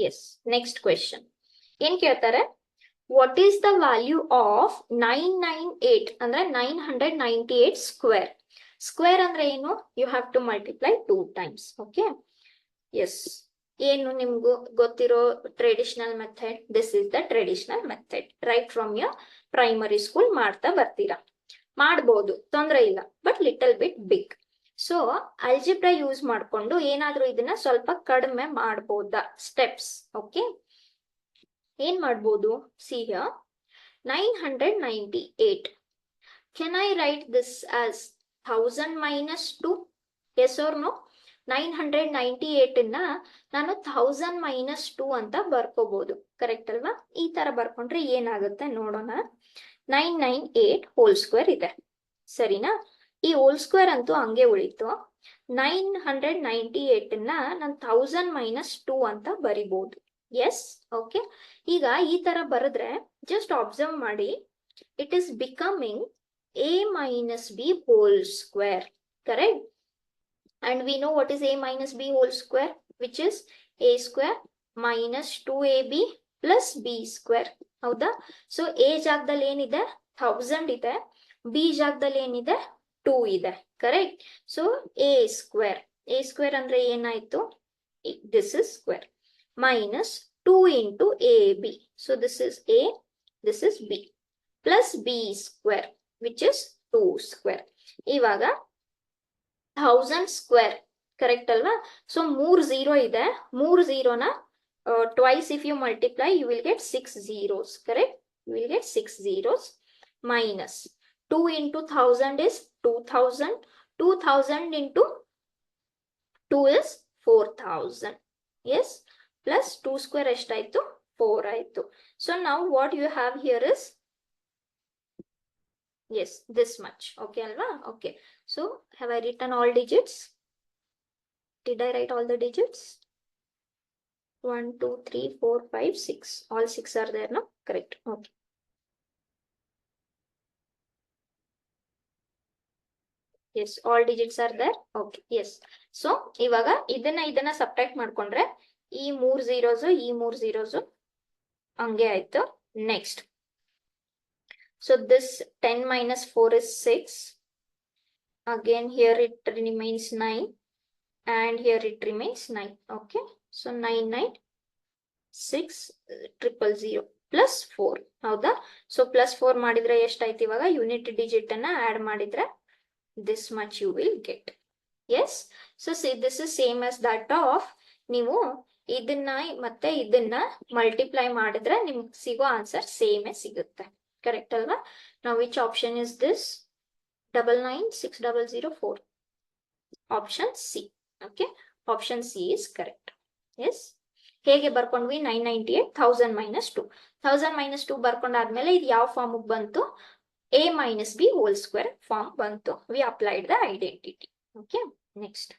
S next question ಏನ್ ಕೇಳ್ತಾರೆ, what is the value of 998 ಅಂದ್ರೆ 998 ಸ್ಕ್ವೇರ್. ಸ್ಕ್ವೇರ್ ಅಂದ್ರೆ ಏನು, you have to multiply 2 times. Okay, yes ಏನು ನಿಮ್ಗೂ ಗೊತ್ತಿರೋ traditional method, this is the traditional method right from your primary school ಮಾಡ್ತಾ ಬರ್ತೀರಾ. ಮಾಡ್ಬೋದು, ತೊಂದ್ರೆ ಇಲ್ಲ, but little bit big. So algebra use ಮಾಡ್ಕೊಂಡು ಏನಾದ್ರೂ ಇದನ್ನ ಸ್ವಲ್ಪ ಕಡಿಮೆ ಮಾಡ್ಬೋದಾ ಸ್ಟೆಪ್ಸ್. ಓಕೆ, ಏನ್ ಮಾಡ್ಬೋದು, see here 998. Can I write this as 1000 minus 2? Yes or no? 998 ನ ನಾನು 1000 minus 2 ಅಂತ ಬರ್ಕೋಬಹುದು, ಕರೆಕ್ಟ್ ಅಲ್ವಾ? ಈ ತರ ಬರ್ಕೊಂಡ್ರೆ ಏನಾಗುತ್ತೆ ನೋಡೋಣ. 998 ಹೋಲ್ ಸ್ಕ್ವೇರ್ ಇದೆ, ಸರಿನಾ? ಈ ಹೋಲ್ ಸ್ಕ್ವೇರ್ ಅಂತೂ ಹಂಗೆ ಉಳಿತು. 998 ನ ನಾನು 1000 minus 2 ಅಂತ ಬರಿಬಹುದು. S, okay. ಈಗ ಈ ತರ ಬರೆದ್ರೆ ಜಸ್ಟ್ ಅಬ್ಸರ್ವ್ ಮಾಡಿ, it is becoming a minus b whole square, correct? And we know what is a minus b whole square, which is a square minus 2ab plus b square. ಹೌದಾ? So a ಜಾಗದಲ್ಲಿ ಏನಿದೆ 1000 ಇದೆ, b ಜಾಗದಲ್ಲಿ ಏನಿದೆ 2 ಇದೆ, correct? So a square ಅಂದ್ರೆ ಏನಾಯ್ತು, this is square minus 2 into ab, so this is a, this is b, plus b square which is 2 square. ಇವಾಗ 1000 ಸ್ಕ್ವೇರ್, ಕರೆಕ್ಟ್ ಅಲ್ವಾ? ಸೊ 3 0 ಇದೆ, 3 0ನ twice if you multiply you will get 6 zeros, correct? You will get 6 zeros minus 2 into 1000 is 2000, 2000 into 2 is 4000. Yes, plus 2 square ಎಷ್ಟಾಯ್ತು, 4 ಆಯ್ತು. So now what you have here is, yes, this much. Okay alva? Okay, so have I written all digits? Did I write all the digits? 1 2 3 4 5 6, all 6 are there, no? Correct. Okay, yes, all digits are there. Okay, yes. So ಇವಾಗ ಇದನ್ನ subtract ಮಾಡ್ಕೊಂಡ್ರೆ ಈ 3 zeros ಈ 3 zeros ಹಂಗೆ ಆಯ್ತು. Next, so this 10 minus 4 is 6. Again here it remains 9 and here it remains 9. Okay, so 9 9 6 000 plus 4. ಹೌದಾ? So plus 4 ಮಾಡಿದ್ರೆ ಎಷ್ಟಾಯ್ತು, ಇವಾಗ ಯೂನಿಟ್ ಡಿಜಿಟ್ ಅನ್ನ ಆಡ್ ಮಾಡಿದ್ರೆ this much you will get. Yes, so see, this is same as that of ನೀವು ಇದನ್ನ ಮತ್ತೆ ಇದನ್ನ ಮಲ್ಟಿಪ್ಲೈ ಮಾಡಿದ್ರೆ ನಿಮ್ಗೆ ಸಿಗೋ ಆನ್ಸರ್ ಸೇಮೇ ಸಿಗುತ್ತೆ, ಕರೆಕ್ಟ್ ಅಲ್ವಾ? Now which option is this? 9960004, option C. Okay, option C is correct. Yes, ಹೇಗೆ ಬರ್ಕೊಂಡ್ವಿ? 998 1000 minus 2, 1000 minus 2 ಬರ್ಕೊಂಡಾದ್ಮೇಲೆ ಇದು ಯಾವ ಫಾರ್ಮ್ ಬಂತು, a minus b whole square form ಬಂತು. We applied the identity. Okay, next.